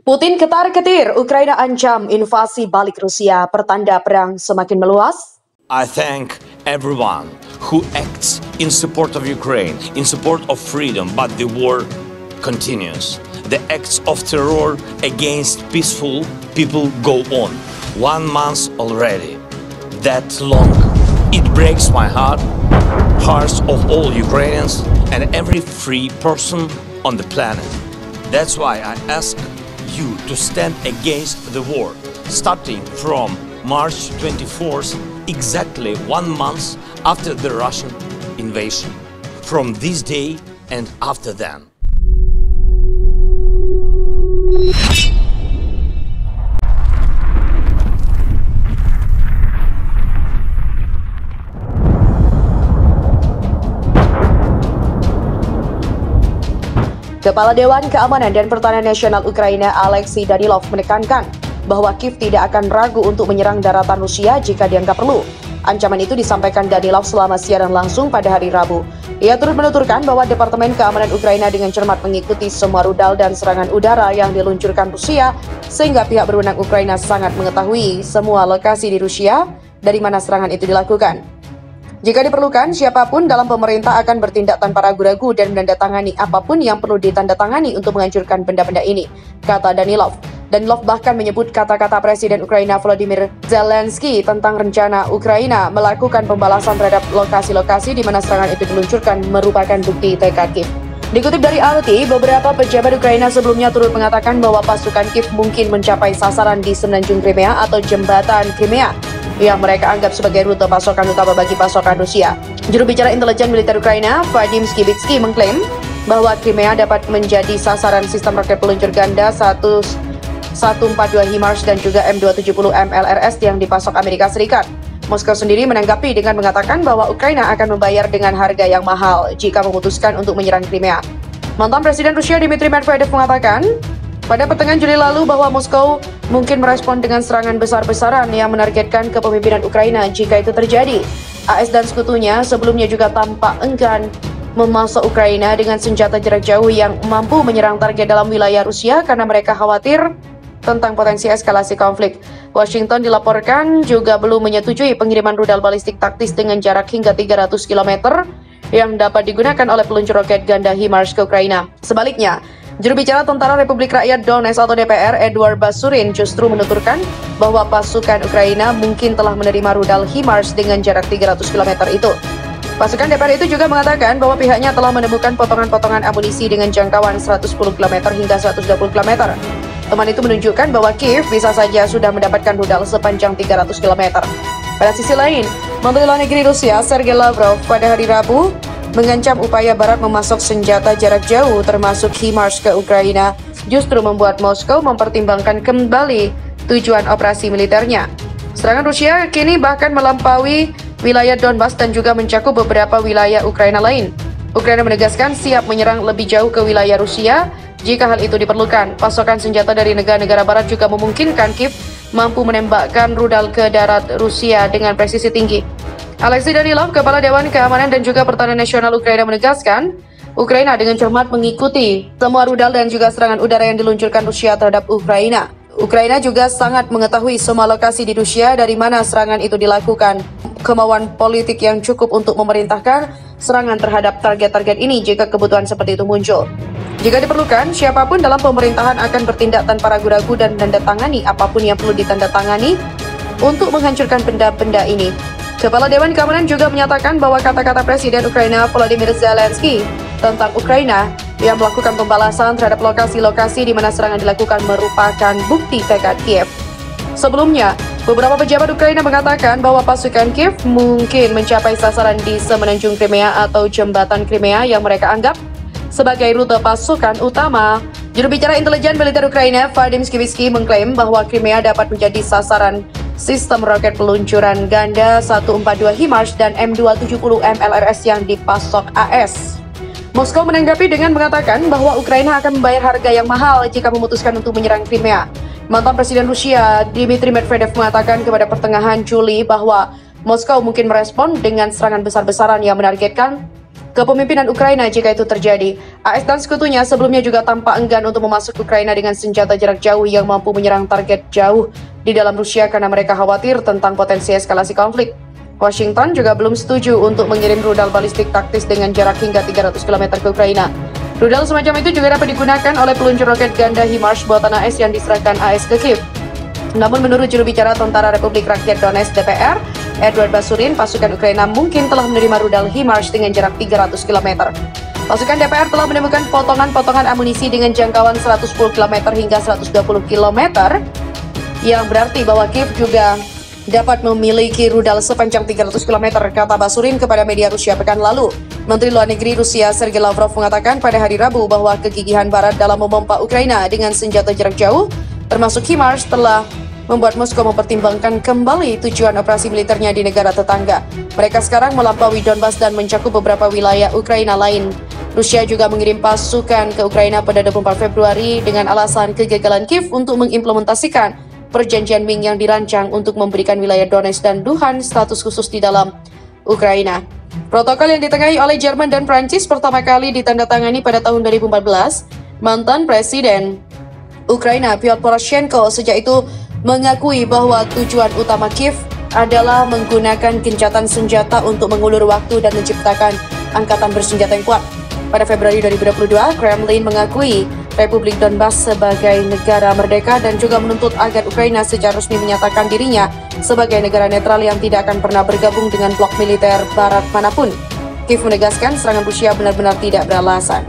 Putin ketar-ketir, Ukraina ancam invasi balik Rusia, pertanda perang semakin meluas. I thank everyone who acts in support of Ukraine, in support of freedom, but the war continues. The acts of terror against peaceful people go on. 1 month already. That long. It breaks my hearts of all Ukrainians and every free person on the planet. That's why I ask you to stand against the war, starting from March 24th, exactly 1 month after the Russian invasion. From this day and after then. Kepala Dewan Keamanan dan Pertahanan Nasional Ukraina Alexei Danilov menekankan bahwa Kiev tidak akan ragu untuk menyerang daratan Rusia jika dianggap perlu. Ancaman itu disampaikan Danilov selama siaran langsung pada hari Rabu. Ia turut menuturkan bahwa Departemen Keamanan Ukraina dengan cermat mengikuti semua rudal dan serangan udara yang diluncurkan Rusia, sehingga pihak berwenang Ukraina sangat mengetahui semua lokasi di Rusia dari mana serangan itu dilakukan. Jika diperlukan, siapapun dalam pemerintah akan bertindak tanpa ragu-ragu dan menandatangani apapun yang perlu ditandatangani untuk menghancurkan benda-benda ini, kata Danilov. Danilov bahkan menyebut kata-kata Presiden Ukraina Volodymyr Zelensky tentang rencana Ukraina melakukan pembalasan terhadap lokasi-lokasi di mana serangan itu diluncurkan merupakan bukti tekad Kiev. Dikutip dari RT, beberapa pejabat Ukraina sebelumnya turut mengatakan bahwa pasukan Kiev mungkin mencapai sasaran di semenanjung Crimea atau jembatan Crimea yang mereka anggap sebagai rute pasokan utama bagi pasokan Rusia. Juru bicara intelijen militer Ukraina, Vadim Skibitsky, mengklaim bahwa Crimea dapat menjadi sasaran sistem roket peluncur ganda 142 HIMARS dan juga M270 MLRS yang dipasok Amerika Serikat. Moskow sendiri menanggapi dengan mengatakan bahwa Ukraina akan membayar dengan harga yang mahal jika memutuskan untuk menyerang Crimea. Mantan Presiden Rusia Dmitry Medvedev mengatakan pada pertengahan Juli lalu bahwa Moskow mungkin merespon dengan serangan besar-besaran yang menargetkan kepemimpinan Ukraina jika itu terjadi. AS dan sekutunya sebelumnya juga tampak enggan memasok Ukraina dengan senjata jarak jauh yang mampu menyerang target dalam wilayah Rusia karena mereka khawatir tentang potensi eskalasi konflik. Washington dilaporkan juga belum menyetujui pengiriman rudal balistik taktis dengan jarak hingga 300 km yang dapat digunakan oleh peluncur roket ganda HIMARS ke Ukraina. Sebaliknya, juru bicara Tentara Republik Rakyat Donetsk atau DPR, Eduard Basurin, justru menuturkan bahwa pasukan Ukraina mungkin telah menerima rudal HIMARS dengan jarak 300 km itu. Pasukan DPR itu juga mengatakan bahwa pihaknya telah menemukan potongan-potongan amunisi dengan jangkauan 110 km hingga 120 km. Teman itu menunjukkan bahwa Kiev bisa saja sudah mendapatkan rudal sepanjang 300 km. Pada sisi lain, Menteri Luar Negeri Rusia Sergei Lavrov pada hari Rabu mengancam upaya Barat memasok senjata jarak jauh termasuk HIMARS ke Ukraina justru membuat Moskow mempertimbangkan kembali tujuan operasi militernya. Serangan Rusia kini bahkan melampaui wilayah Donbas dan juga mencakup beberapa wilayah Ukraina lain. Ukraina menegaskan siap menyerang lebih jauh ke wilayah Rusia jika hal itu diperlukan. Pasokan senjata dari negara-negara Barat juga memungkinkan Kiev mampu menembakkan rudal ke darat Rusia dengan presisi tinggi. Alexei Danilov, Kepala Dewan Keamanan dan juga Pertahanan Nasional Ukraina menegaskan, Ukraina dengan cermat mengikuti semua rudal dan juga serangan udara yang diluncurkan Rusia terhadap Ukraina. Ukraina juga sangat mengetahui semua lokasi di Rusia dari mana serangan itu dilakukan. Kemauan politik yang cukup untuk memerintahkan serangan terhadap target-target ini jika kebutuhan seperti itu muncul. Jika diperlukan, siapapun dalam pemerintahan akan bertindak tanpa ragu-ragu dan menandatangani apapun yang perlu ditandatangani untuk menghancurkan benda-benda ini. Kepala Dewan Keamanan juga menyatakan bahwa kata-kata Presiden Ukraina Volodymyr Zelensky tentang Ukraina yang melakukan pembalasan terhadap lokasi-lokasi di mana serangan dilakukan merupakan bukti tekad Kiev. Sebelumnya, beberapa pejabat Ukraina mengatakan bahwa pasukan Kiev mungkin mencapai sasaran di semenanjung Crimea atau jembatan Crimea yang mereka anggap sebagai rute pasukan utama. Juru bicara intelijen militer Ukraina Vadim Skibitsky mengklaim bahwa Crimea dapat menjadi sasaran sistem roket peluncuran ganda 142 HIMARS dan M270 MLRS yang dipasok AS. Moskow menanggapi dengan mengatakan bahwa Ukraina akan membayar harga yang mahal jika memutuskan untuk menyerang Crimea. Mantan Presiden Rusia Dmitry Medvedev mengatakan kepada pertengahan Juli bahwa Moskow mungkin merespon dengan serangan besar-besaran yang menargetkan kepemimpinan Ukraina jika itu terjadi. AS dan sekutunya sebelumnya juga tampak enggan untuk memasuk Ukraina dengan senjata jarak jauh yang mampu menyerang target jauh di dalam Rusia karena mereka khawatir tentang potensi eskalasi konflik. Washington juga belum setuju untuk mengirim rudal balistik taktis dengan jarak hingga 300 km ke Ukraina. Rudal semacam itu juga dapat digunakan oleh peluncur roket ganda HIMARS buatan AS yang diserahkan AS ke Kiev. Namun menurut juru bicara Tentara Republik Rakyat Donetsk DPR, Edward Basurin, pasukan Ukraina mungkin telah menerima rudal HIMARS dengan jarak 300 km. Pasukan DPR telah menemukan potongan-potongan amunisi dengan jangkauan 110 km hingga 120 km, yang berarti bahwa Kiev juga dapat memiliki rudal sepanjang 300 km, kata Basurin kepada media Rusia pekan lalu. Menteri Luar Negeri Rusia Sergei Lavrov mengatakan pada hari Rabu bahwa kegigihan Barat dalam memompa Ukraina dengan senjata jarak jauh, termasuk HIMARS, telah membuat Moskow mempertimbangkan kembali tujuan operasi militernya di negara tetangga. Mereka sekarang melampaui Donbas dan mencakup beberapa wilayah Ukraina lain. Rusia juga mengirim pasukan ke Ukraina pada 24 Februari dengan alasan kegagalan Kiev untuk mengimplementasikan perjanjian Minsk yang dirancang untuk memberikan wilayah Donetsk dan Luhansk status khusus di dalam Ukraina. Protokol yang ditengahi oleh Jerman dan Prancis pertama kali ditandatangani pada tahun 2014. Mantan Presiden Ukraina Pyotr Poroshenko sejak itu mengakui bahwa tujuan utama Kiev adalah menggunakan gencatan senjata untuk mengulur waktu dan menciptakan angkatan bersenjata yang kuat. Pada Februari 2022, Kremlin mengakui Republik Donbas sebagai negara merdeka dan juga menuntut agar Ukraina secara resmi menyatakan dirinya sebagai negara netral yang tidak akan pernah bergabung dengan blok militer barat manapun. Kiev menegaskan serangan Rusia benar-benar tidak beralasan.